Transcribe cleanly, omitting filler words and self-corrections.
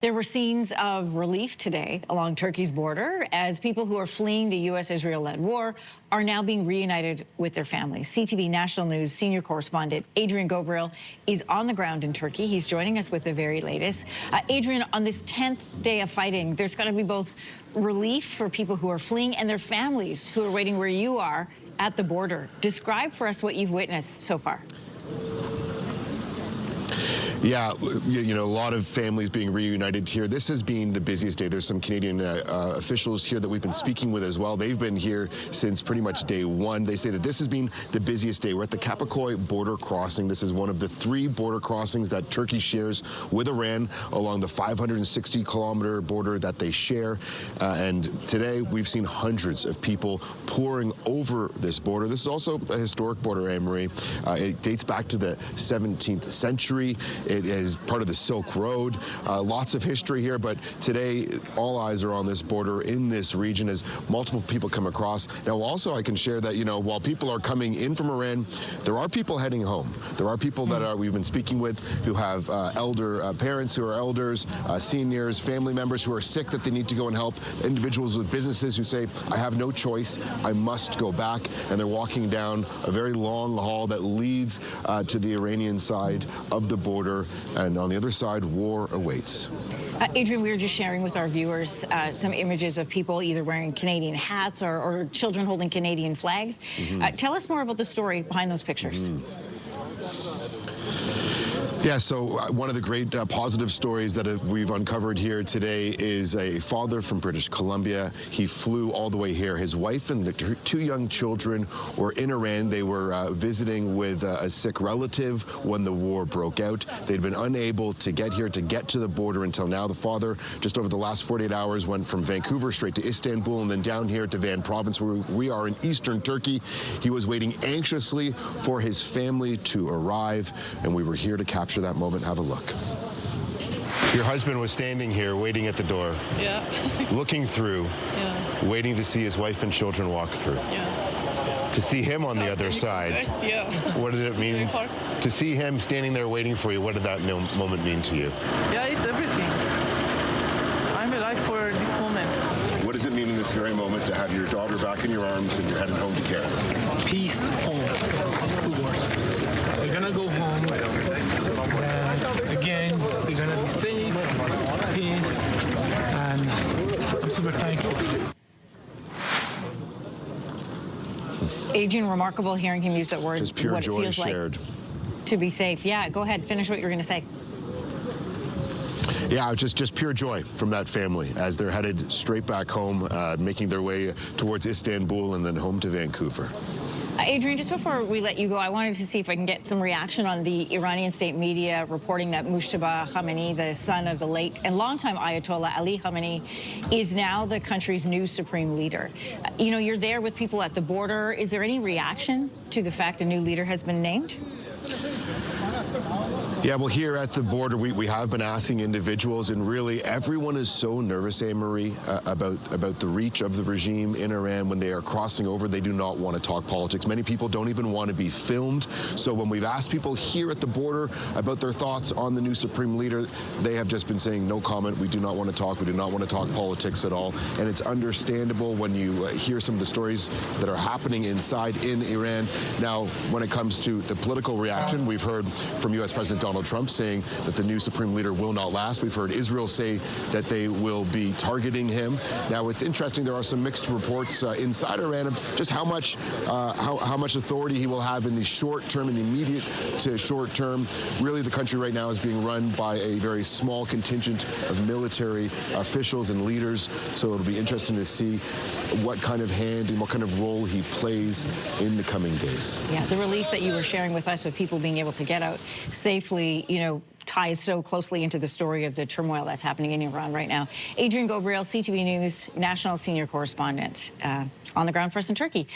There were scenes of relief today along Turkey's border as people who are fleeing the U.S.-Israel-led war are now being reunited with their families. CTV National News senior correspondent Adrian Ghobrial is on the ground in Turkey. He's joining us with the very latest. Adrian, on this 10th day of fighting, there's got to be both relief for people who are fleeing and their families who are waiting where you are at the border. Describe for us what you've witnessed so far. Yeah, you know, a lot of families being reunited here. This has been the busiest day. There's some Canadian officials here that we've been speaking with as well. They've been here since pretty much day one. They say that this has been the busiest day. We're at the Kapaköy border crossing. This is one of the 3 border crossings that Turkey shares with Iran along the 560-kilometer border that they share. And today we've seen hundreds of people pouring over this border. This is also a historic border, Anne-Marie. It dates back to the 17th century. It is part of the Silk Road. Lots of history here, but today all eyes are on this border in this region as multiple people come across. Now, also, I can share that, you know, while people are coming in from Iran, there are people heading home. There are people that we've been speaking with who have elder parents who are elders, seniors, family members who are sick that they need to go and help, individuals with businesses who say, I have no choice, I must go back, and they're walking down a very long hall that leads to the Iranian side of the border. And on the other side, war awaits. Adrian, we were just sharing with our viewers some images of people either wearing Canadian hats or children holding Canadian flags. Tell us more about the story behind those pictures. Yeah, so one of the great positive stories that we've uncovered here today is a father from British Columbia. He flew all the way here. His wife and 2 young children were in Iran. They were visiting with a sick relative when the war broke out. They'd been unable to get here, to get to the border until now. The father, just over the last 48 hours, went from Vancouver straight to Istanbul and then down here to Van province, where we are in eastern Turkey. He was waiting anxiously for his family to arrive, and we were here to capture that moment. Have a look. Your husband was standing here waiting at the door. Yeah. Looking through. Yeah. Waiting to see his wife and children walk through. Yeah. To see him on the other side. Yeah. What did it mean? To see him standing there waiting for you, what did that moment mean to you? Yeah, it's everything. I'm alive for this moment. What does it mean in this very moment to have your daughter back in your arms and you're heading home to care? Peace, home, 2 words. We're gonna go home. Again, we're gonna be safe, peace, and I'm super thankful. Adrian, remarkable hearing him use that word. Just pure what joy it feels shared. Like to be safe. Yeah, go ahead. Finish what you're going to say. Yeah, just pure joy from that family as they're headed straight back home, making their way towards Istanbul and then home to Vancouver. Adrian, just before we let you go, I wanted to see if I can get some reaction on the Iranian state media reporting that Mujtaba Khamenei, the son of the late and longtime Ayatollah Ali Khamenei, is now the country's new supreme leader. You know, you're there with people at the border. Is there any reaction to the fact a new leader has been named? Yeah, well, here at the border, we have been asking individuals, and really everyone is so nervous, Anne-Marie, about the reach of the regime in Iran. When they are crossing over, they do not want to talk politics. Many people don't even want to be filmed. So when we've asked people here at the border about their thoughts on the new supreme leader, they have just been saying no comment. We do not want to talk. We do not want to talk politics at all. And it's understandable when you hear some of the stories that are happening inside in Iran. Now, when it comes to the political reaction, we've heard from U.S. President Donald Trump saying that the new supreme leader will not last. We've heard Israel say that they will be targeting him. Now, it's interesting. There are some mixed reports inside Iran of just how much authority he will have in the short term, in the immediate to short term. Really, the country right now is being run by a very small contingent of military officials and leaders. So it'll be interesting to see what kind of hand and what kind of role he plays in the coming days. Yeah, the relief that you were sharing with us of people being able to get out safely, you know, ties so closely into the story of the turmoil that's happening in Iran right now. Adrian Ghobrial, CTV News national senior correspondent, on the ground for us in Turkey.